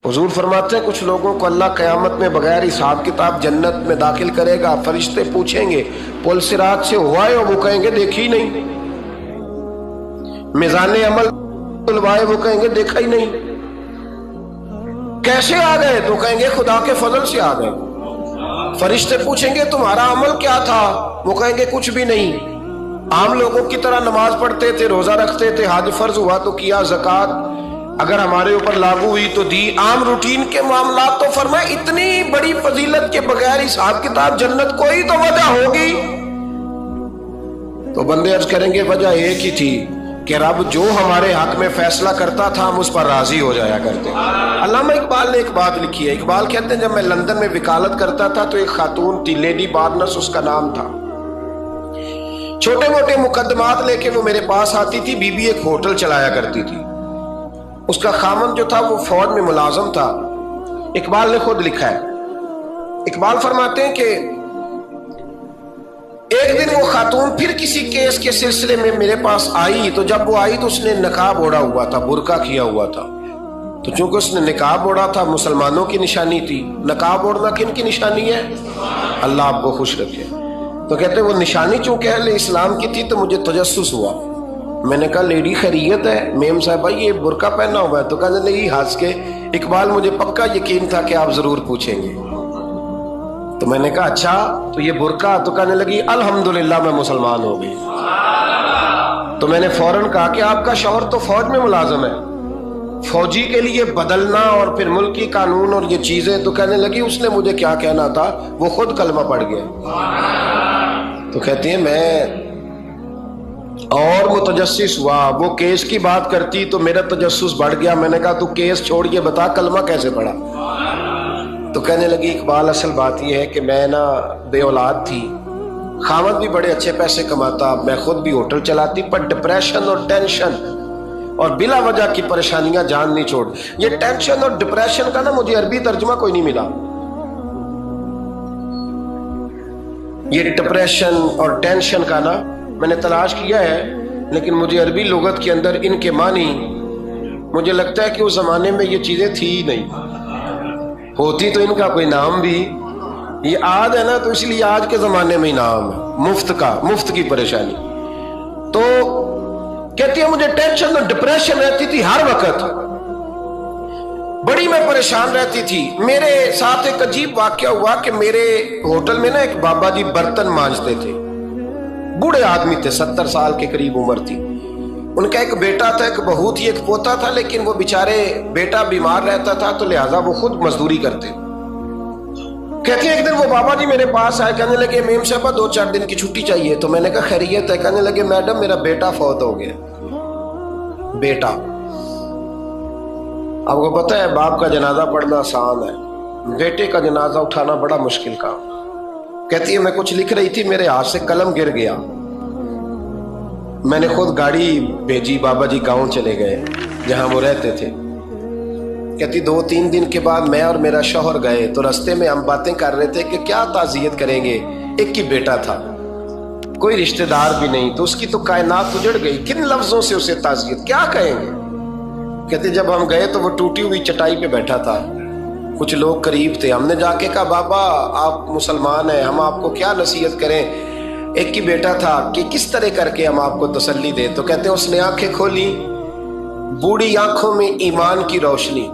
हुजूर फरमाते हैं कुछ लोगों को अल्लाह क़यामत में बगैर हिसाब किताब जन्नत में दाखिल करेगा। फरिश्ते पूछेंगे पुल सिरात से हुआ है, और वो कहेंगे देखी नहीं। मिज़ाने अमल तुलवाए, वो कहेंगे देखा ही नहीं। कैसे आ गए? तो कहेंगे खुदा के फजल से आ गए। फरिश्ते पूछेंगे तुम्हारा अमल क्या था? वो कहेंगे कुछ भी नहीं। आम लोगों की तरह नमाज पढ़ते थे, रोजा रखते थे, हज फर्ज हुआ तो किया, ज़कात अगर हमारे ऊपर लागू हुई तो दी, आम रूटीन के मामला। तो फरमाए इतनी बड़ी फजीलत के बगैर हिसाब किताब जन्नत, कोई तो वजह होगी। तो बंदे अर्ज करेंगे वजह एक ही थी कि रब जो हमारे हक में फैसला करता था हम उस पर राजी हो जाया करते। अल्लामा इकबाल ने एक बात लिखी है। इकबाल कहते हैं जब मैं लंदन में वकालत करता था तो एक खातून थी, लेडी बार्नस उसका नाम था। छोटे मोटे मुकदमात लेके वो मेरे पास आती थी। बीबी एक होटल चलाया करती थी। उसका खामन जो था वो फौज में मुलाजम था। इकबाल ने खुद लिखा है, इकबाल फरमाते हैं कि एक दिन वो खातून फिर किसी केस के सिलसिले में मेरे पास आई। तो जब वो आई तो उसने नकाब ओढ़ा हुआ था, बुर्का किया हुआ था। तो चूंकि उसने निकाब ओढ़ा था, मुसलमानों की निशानी थी। नकाब ओढ़ना किन की निशानी है? अल्लाह आपको खुश रखे। तो कहते वो निशानी चूंकि अहले इस्लाम की थी तो मुझे तजस्सुस हुआ। मैंने कहा लेडी खैरियत है? मेम साहब ये बुर्का पहना हुआ है। तो कहने लगी हंस के, इकबाल मुझे पक्का यकीन था कि आप जरूर पूछेंगे। तो मैंने कहा अच्छा तो ये बुर्का? तो कहने लगी अल्हम्दुलिल्लाह मैं मुसलमान हो गई। तो मैंने फौरन कहा कि आपका शौहर तो फौज में मुलाजिम है, फौजी के लिए बदलना और फिर मुल्की कानून और ये चीजें। तो कहने लगी उसने मुझे क्या कहना था, वो खुद कलमा पढ़ गया। तो कहती है मैं और मुतजस्सिस हुआ। वो केस की बात करती तो मेरा तजस्सुस बढ़ गया। मैंने कहा तू केस छोड़ के बता कलमा कैसे पढ़ा? तो कहने लगी इकबाल असल बात यह है कि मैं ना बे औलाद थी, खामद भी बड़े अच्छे पैसे कमाता, मैं खुद भी होटल चलाती, पर डिप्रेशन और टेंशन और बिला वजह की परेशानियां जान नहीं छोड़। ये टेंशन और डिप्रेशन का ना मुझे अरबी तर्जुमा कोई नहीं मिला। ये डिप्रेशन और टेंशन का ना मैंने तलाश किया है, लेकिन मुझे अरबी लुगत के अंदर इनके मानी मुझे लगता है कि उस जमाने में ये चीजें थी ही नहीं। होती तो इनका कोई नाम भी, ये आज है ना तो इसलिए आज के जमाने में ही नाम है मुफ्त का, मुफ्त की परेशानी। तो कहती है मुझे टेंशन और डिप्रेशन रहती थी हर वक्त, बड़ी मैं परेशान रहती थी। मेरे साथ एक अजीब वाकया हुआ कि मेरे होटल में ना एक बाबा जी बर्तन मांजते थे, बूढ़े आदमी थे, 70 साल के करीब उम्र थी। उनका एक बेटा था, एक बहू थी, एक पोता था, लेकिन वो बेचारे बेटा बीमार रहता था तो लिहाजा वो खुद मजदूरी करते। कहती है एक दिन वो बाबा जी मेरे पास आए, कहने लगे मेम साहबा 2-4 दिन की छुट्टी चाहिए। तो मैंने कहा खैरियत है? कहने लगे मैडम मेरा बेटा फौत हो गया। बेटा, आपको पता है बाप का जनाजा पढ़ना आसान है, बेटे का जनाजा उठाना बड़ा मुश्किल काम। कहती है मैं कुछ लिख रही थी, मेरे हाथ से कलम गिर गया। मैंने खुद गाड़ी भेजी, बाबा जी गांव चले गए जहां वो रहते थे। कहती 2-3 दिन के बाद मैं और मेरा शौहर गए तो रास्ते में हम बातें कर रहे थे कि क्या ताज़ियत करेंगे। एक ही बेटा था, कोई रिश्तेदार भी नहीं, तो उसकी तो कायनात उजड़ गई। किन लफ्जों से उसे ताज़ियत क्या कहेंगे? कहते जब हम गए तो वो टूटी हुई चटाई पे बैठा था, कुछ लोग करीब थे। हमने जाके कहा बाबा आप मुसलमान हैं, हम आपको क्या नसीहत करें, एक ही बेटा था, कि किस तरह करके हम आपको तसल्ली दे। तो कहते उसने आंखें खोली, बूढ़ी आंखों में ईमान की रोशनी।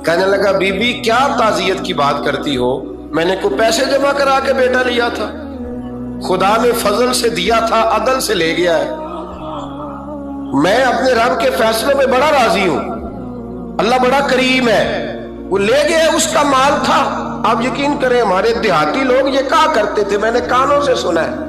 कहने लगा बीबी क्या ताज़ियत की बात करती हो, मैंने को पैसे जमा करा के बेटा लिया था, खुदा ने फजल से दिया था, अदल से ले गया है। मैं अपने रब के फैसलों में बड़ा राजी हूं, अल्लाह बड़ा करीम है, वो ले गया, उसका माल था। आप यकीन करें हमारे देहाती लोग ये क्या करते थे, मैंने कानों से सुना है।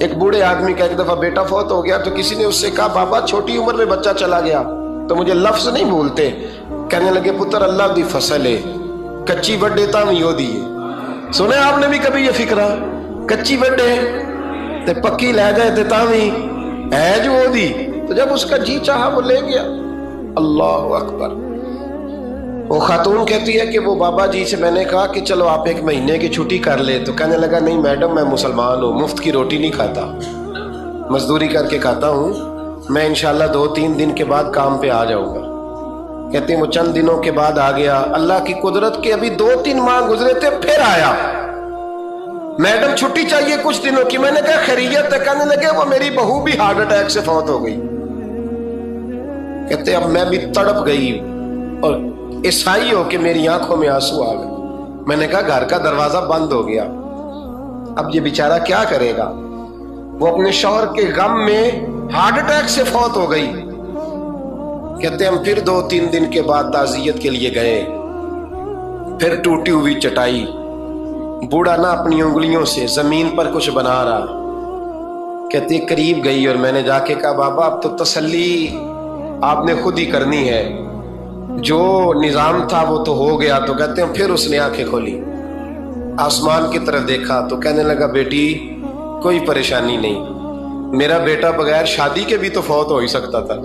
एक बूढ़े आदमी का एक दफा बेटा फौत हो गया तो किसी ने उससे कहा बाबा छोटी उम्र में बच्चा चला गया तो मुझे लफ्ज नहीं भूलते। कहने लगे पुत्र अल्लाह दी फसल है, कच्ची वड्डे तां भी ओदी है। सुने आपने भी कभी ये फिक्रा, कच्ची वड्डे ते पक्की ले जाए ते तां भी है जो ओदी। तो जब उसका जी चाहा वो ले गया। अल्लाह अकबर। वो खातून कहती है कि वो बाबा जी से मैंने कहा कि चलो आप 1 महीने की छुट्टी कर ले। तो कहने लगा नहीं मैडम मैं मुसलमान हूँ, मुफ्त की रोटी नहीं खाता, मजदूरी करके खाता हूँ, मैं इंशाल्लाह 2-3 दिन के बाद काम पे आ जाऊंगा। कहते हैं वो चंद दिनों के बाद आ गया। अल्लाह की कुदरत के अभी 2-3 माह गुजरे थे, फिर आया। मैडम छुट्टी चाहिए कुछ दिनों की। मैंने कहा खैरियत है? कहने लगे वो मेरी बहू भी हार्ट अटैक से फौत हो गई। कहते अब मैं भी तड़प गई और ईसाई हो के मेरी आंखों में आंसू आ गए। मैंने कहा घर का दरवाजा बंद हो गया, अब ये बेचारा क्या करेगा। वो अपने शौहर के गम में हार्ट अटैक से फौत हो गई। कहते हम फिर 2-3 दिन के बाद ताज़ियत के लिए गए। फिर टूटी हुई चटाई, बूढ़ा ना अपनी उंगलियों से जमीन पर कुछ बना रहा। कहते करीब गई और मैंने जाके कहा बाबा अब तो तसल्ली आपने खुद ही करनी है, जो निजाम था वो तो हो गया। तो कहते हैं फिर उसने आंखें खोली, आसमान की तरफ देखा तो कहने लगा बेटी कोई परेशानी नहीं, मेरा बेटा बगैर शादी के भी तो फौत हो ही सकता था।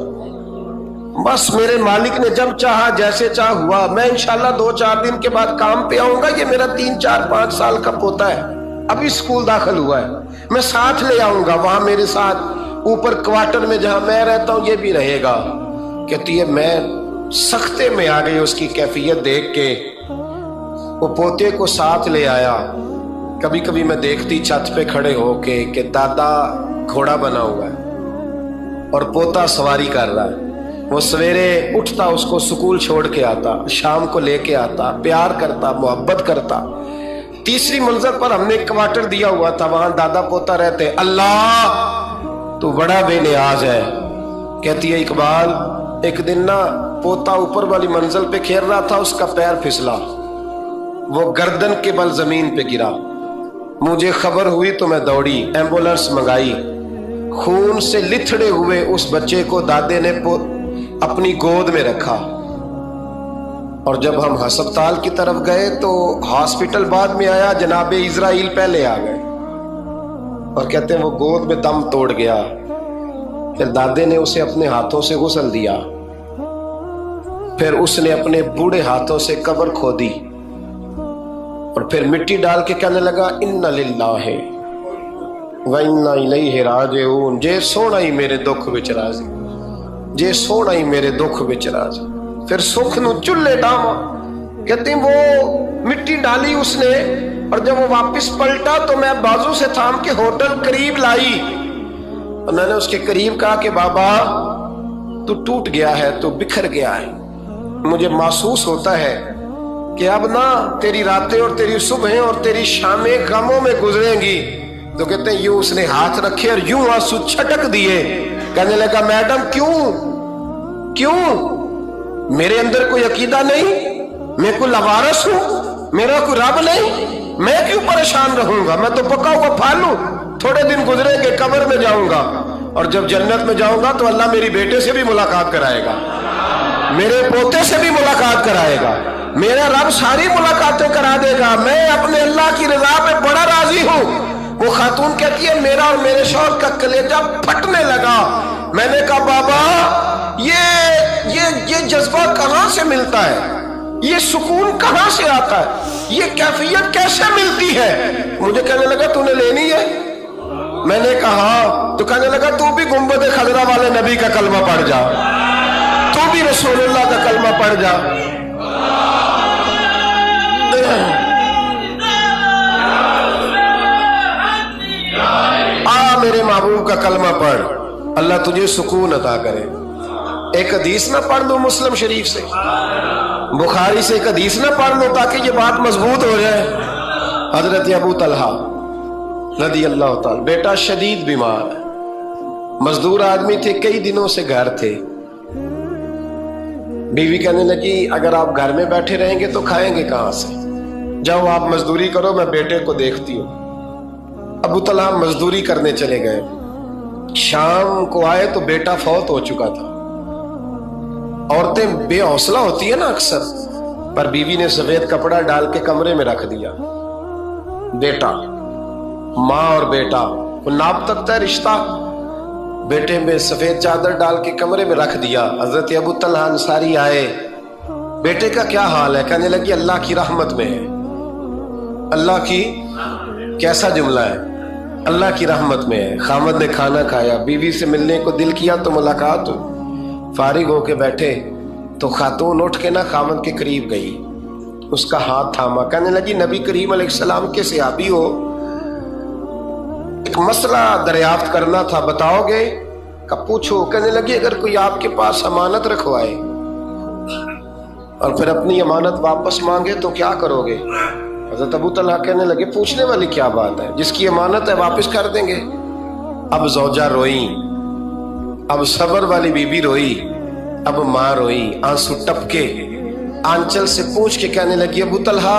बस मेरे मालिक ने जब चाहा जैसे चाह हुआ। मैं इंशाल्लाह 2-4 दिन के बाद काम पे आऊंगा। ये मेरा 3-4-5 साल का पोता है, अभी स्कूल दाखिल हुआ है, मैं साथ ले आऊंगा। वहां मेरे साथ ऊपर क्वार्टर में जहां मैं रहता हूं ये भी रहेगा। कहती है मैं सख्ते में आ गई उसकी कैफियत देख के। वो पोते को साथ ले आया। कभी कभी मैं देखती छत पे खड़े होके कि दादा घोड़ा बना हुआ है और पोता सवारी कर रहा है। वो सवेरे उठता, उसको स्कूल छोड़ के आता, शाम को लेके आता, प्यार करता, मोहब्बत करता। तीसरी मंजिल पर हमने क्वार्टर दिया हुआ था, वहां दादा पोता रहते। अल्लाह तू बड़ा बेनियाज है। कहती है इकबाल एक दिन ना पोता ऊपर वाली मंजिल पे खेल रहा था, उसका पैर फिसला, वो गर्दन के बल जमीन पे गिरा। मुझे खबर हुई तो मैं दौड़ी, एम्बुलेंस मंगाई। खून से लिथड़े हुए उस बच्चे को दादे ने अपनी गोद में रखा। और जब हम अस्पताल की तरफ गए तो हॉस्पिटल बाद में आया, जनाबे इजराइल पहले आ गए और कहते हैं वो गोद में दम तोड़ गया। फिर दादे ने उसे अपने हाथों से गुस्ल दिया। फिर उसने अपने बूढ़े हाथों से कब्र खोदी और फिर मिट्टी डाल के कहने लगा इन्ना लिल्लाहि व इन्ना इलैहि राजिऊन। जे सोना ही मेरे दुख विच राजी, जे सोना ही मेरे दुख विच राजी। फिर सुख नू चुल्ले डावा। कहते वो मिट्टी डाली उसने और जब वो वापस पलटा तो मैं बाजू से थाम के होटल करीब लाई और मैंने उसके करीब कहा कि बाबा तू टूट गया है, तू बिखर गया है। मुझे महसूस होता है कि अब ना तेरी रातें और तेरी सुबहें और तेरी शामें गमों में गुजरेंगी। तो कहते हैं यूं उसने हाथ रखे और यूं आंसू छटक दिए। कहने लगा मैडम क्यों मेरे अंदर कोई अकीदा नहीं, मैं कोई लवारस हूं, मेरा कोई रब नहीं, मैं क्यों परेशान रहूंगा। मैं तो पका हुआ फालू, थोड़े दिन गुजरेंगे कब्र में जाऊंगा और जब जन्नत में जाऊंगा तो अल्लाह मेरी बेटे से भी मुलाकात कराएगा, मेरे पोते से भी मुलाकात कराएगा, मेरा रब सारी मुलाकातें करा देगा। मैं अपने अल्लाह की रजा पे बड़ा राजी हूं। वो खातून कहती है मेरा और मेरे शौहर का कलेजा फटने लगा। मैंने कहा बाबा ये जज्बा कहां से मिलता है, ये सुकून कहां से आता है, ये कैफियत कैसे मिलती है। मुझे कहने लगा तूने लेनी है। मैंने कहा तो कहने लगा तू भी गुंबद खजरा वाले नबी का कलमा पढ़ जा, तू भी रसूलुल्लाह का कलमा पढ़ जा। मेरे महबूब का कलमा पढ़, अल्लाह तुझे सुकून अता करे। एक हदीस ना पढ़ लो मुस्लिम शरीफ से, बुखारी से एक हदीस ना पढ़ लो ताकि ये बात मजबूत हो जाए। हजरत अबू तलहा रदी अल्लाह ताला, बेटा शदीद बीमार, मजदूर आदमी थे, कई दिनों से घर थे। बीवी कहने लगी अगर आप घर में बैठे रहेंगे तो खाएंगे कहां से, जाओ आप मजदूरी करो, मैं बेटे को देखती हूँ। अबू तलहा मजदूरी करने चले गए। शाम को आए तो बेटा फौत हो चुका था। औरतें बेहौसला होती है ना अक्सर, पर बीवी ने सफेद कपड़ा डाल के कमरे में रख दिया। बेटा, माँ और बेटा वो नाप तकता है रिश्ता। बेटे में सफेद चादर डाल के कमरे में रख दिया। हजरत अबू तलहा अंसारी आए, बेटे का क्या हाल है। कहने लगी अल्लाह की रहमत में है। अल्लाह की कैसा जुमला है, अल्लाह की रहमत में है। खामद ने खाना खाया, बीवी से मिलने को दिल किया तो मुलाकात हुई। फारिग होके बैठे تو خاتون اٹھ کے نا خاوند کے قریب گئی، اس کا ہاتھ تھاما، کہنے لگی نبی کریم علیہ السلام کے صحابی ہو، ایک مسئلہ دریافت کرنا تھا، بتاؤ گے؟ کہ پوچھو۔ کہنے لگی اگر کوئی آپ کے پاس امانت رکھوائے اور پھر اپنی امانت واپس مانگے تو کیا کرو گے؟ حضرت ابو طلحہ کہنے لگے پوچھنے والی کیا بات ہے، جس کی امانت ہے واپس کر دیں گے۔ اب زوجہ روئی، اب صبر والی بی بی روئی، اب ماں روئی، آنسو ٹپکے، آنچل سے پوچھ کے کہنے لگی ابو طلحہ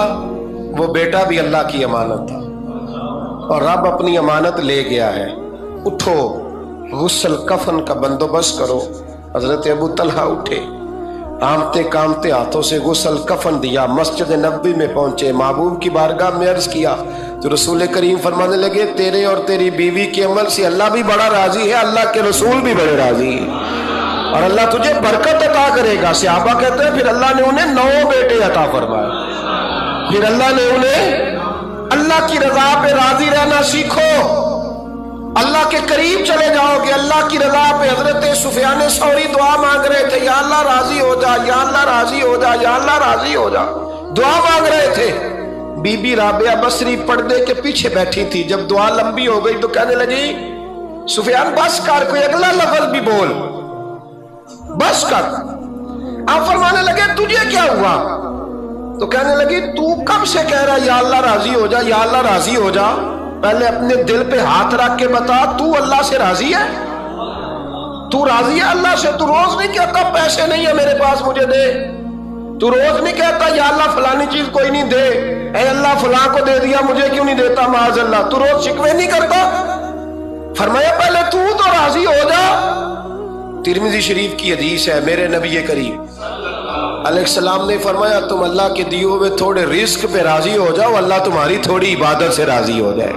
وہ بیٹا بھی اللہ کی امانت تھا اور رب اپنی امانت لے گیا ہے، اٹھو غسل کفن کا بندوبست کرو۔ حضرت ابو طلحہ اٹھے، کامتے کامتے ہاتھوں سے غسل کفن دیا، مسجد نبوی میں پہنچے، محبوب کی بارگاہ میں عرض کیا تو رسول کریم فرمانے لگے تیرے اور تیری بیوی کے عمل سے اللہ بھی بڑا راضی ہے، اللہ کے رسول بھی بڑے راضی ہیں اور اللہ تجھے برکت عطا کرے گا۔ صحابہ کہتے ہیں پھر اللہ نے انہیں 9 بیٹے عطا فرمائے، پھر اللہ نے انہیں اللہ کی رضا پہ راضی رہنا سیکھو، اللہ کے قریب چلے جاؤ گے اللہ کی رضا پہ۔ حضرت سفیان ثوری دعا مانگ رہے تھے، یا اللہ راضی ہو جا، یا اللہ راضی ہو جا، یا اللہ راضی ہو جا، دعا مانگ رہے تھے۔ بی بی رابعہ بصری پردے کے پیچھے بیٹھی تھی، جب دعا لمبی ہو گئی تو کہنے لگی سفیان بس کر، کوئی اگلا لفظ بھی بول، بس کر۔ آپ فرمانے لگے تجھے کیا ہوا؟ تو کہنے لگی تو کب سے کہہ رہا یا اللہ راضی ہو جا، یا اللہ راضی ہو جا، پہلے اپنے دل پہ ہاتھ رکھ کے بتا تو اللہ سے راضی ہے؟ تو راضی ہے اللہ سے؟ تو روز نہیں کہتا پیسے نہیں ہے میرے پاس مجھے دے، تو روز نہیں کہتا یا اللہ فلانی چیز کوئی نہیں دے، اے اللہ فلاں کو دے دیا مجھے کیوں نہیں دیتا معاذ اللہ، تو روز شکوے نہیں کرتا؟ فرمایا پہلے تو راضی ہو جا۔ ترمذی شریف کی حدیث ہے، میرے نبی کریم علیہ السلام نے فرمایا تم اللہ کے دیے ہوئے تھوڑے رزق پہ راضی ہو جاؤ، اللہ تمہاری تھوڑی عبادت سے راضی ہو جائے۔